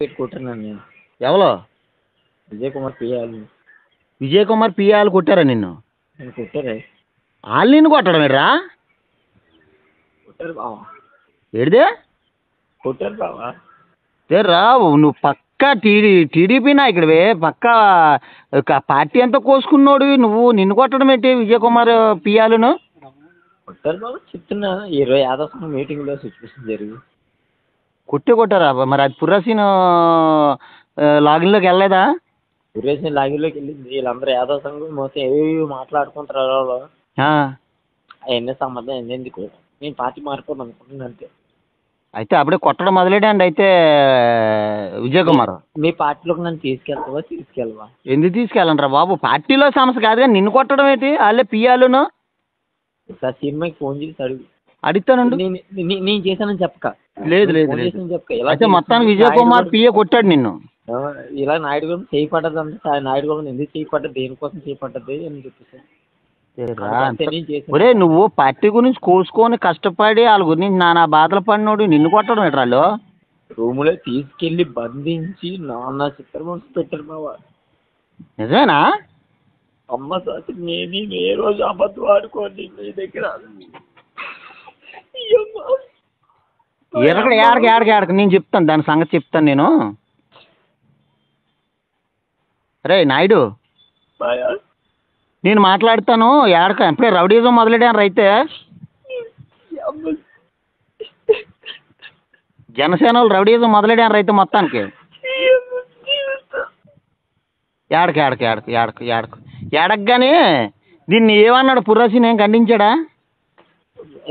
కొట్టాను నేను. ఎవలో? విజయ్ కుమార్ పియాలి. విజయ్ కుమార్ పిఏలు కొట్టారా నిన్ను? నేను కొట్టారే. వాళ్ళు నిన్ను కొట్టడం ఏంట్రా? కొట్టారు బావా, ఏడిదే కొట్టారు బావా. రా నువ్వు పక్కా టీడీపీ నాయకుడివే, పక్కా పార్టీ అంతా కోసుకున్నోడివి నువ్వు, నిన్ను కొట్టడం ఏంటి విజయ్ కుమార్ పియాలను? కొట్టారు బాబు చెప్తున్నా. 25వ సంఘం మీటింగ్లో సిచ్యువేషన్ జరిగి కొట్టారా? మరి అది పుర్రసీన్ లాగిన్లోకి వెళ్ళలేదా? సురేష్ లాగిలోకి వెళ్ళింది. వీళ్ళందరూ 5వ సంఘం మొత్తం ఏవి మాట్లాడుకుంటారు వాళ్ళు. అవన్నీ సంబంధం ఎందుకు, నేను పార్టీ మారిపోను అనుకుంటున్నాను అంతే. అయితే అప్పుడే కొట్టడం మొదలెడండి అయితే విజయ్ కుమార్. మీ పార్టీలోకి నన్ను తీసుకెళ్ళవా? ఎందుకు తీసుకెళ్ళండిరా బాబు? పార్టీలో సమస్య కాదు కానీ నిన్ను కొట్టడం ఏంటి? వాళ్ళే పియాలను. సార్ సినిమాకి ఫోన్ చేసి అడుగుతానండి. నేను చేశానని చెప్పక. లేదు అయితే మొత్తానికి విజయ్ కుమార్ పిఏ కొట్టాడు నిన్ను. ఇలా నాయుడు గారు చేయపడ్డది అంటే, నాయుడు గారు ఎందుకు చేయపడ్డది, దేనికోసం చేయపడ్డది అని చెప్పేసి. ఒరే నువ్వు పార్టీ గురించి కోసుకొని కష్టపడి వాళ్ళ గురించి నానా బాధలు పడినోడు నిన్ను కొట్టడం ఎట్రాలు? రూములో తీసుకెళ్లి బంధించి నాన్న చిత్రహింస పెట్టారు బావా. నిజమేనా? అమ్మ సార్ నేను ఏ రోజు అబద్ధం ఆడుకోండి మీ దగ్గర. ఏడక నేను చెప్తాను, దాని సంగతి చెప్తాను నేను. రే నాయుడు, నేను మాట్లాడతాను. ఏడక ఎప్పుడే రౌడీజం మొదలెడాను అయితే జనసేన వాళ్ళు రౌడీజం మొదలెడాను అయితే మొత్తానికి. ఏడకగానే దీన్ని ఏమన్నాడు పుర్రసీన్, ఏం ఖండించాడా?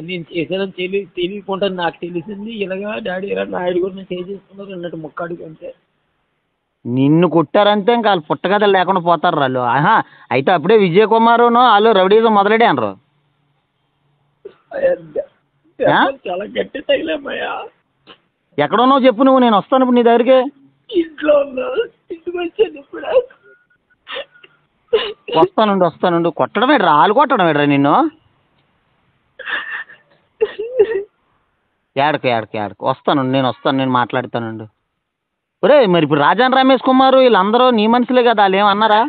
నేను చేసేదని తెలియకుండా నాకు తెలిసింది. ఇలాగా డాడీ ఇలా నాయుడు కూడా నేను చేసుకున్నారు అన్నట్టు ముక్కాడికి అంతే. నిన్ను కొట్టారంటే ఇంకా వాళ్ళు పుట్టగదలు లేకుండా పోతారు వాళ్ళు. అయితే అప్పుడే విజయ్ కుమారును వాళ్ళు రౌడీజం మొదలెడారు. చాలా గట్టి తగిలేమయ్యా. ఎక్కడున్నావు చెప్పు, నువ్వు నేను వస్తాను ఇప్పుడు నీ దగ్గరికి. ఇంట్లో ఉన్నా, ఇంటికి వచ్చాను ఇప్పుడు. వస్తానుండు. కొట్టడం ఏంట్రా? వాళ్ళు కొట్టడం ఏంట్రా నిన్ను? ఏడకు వస్తాను, నేను మాట్లాడతానండి. ఒరే మరి ఇప్పుడు రాజాన్ రమేష్ కుమార్ వీళ్ళందరూ నీ మనుషులే కదా, వాళ్ళు ఏమన్నారా?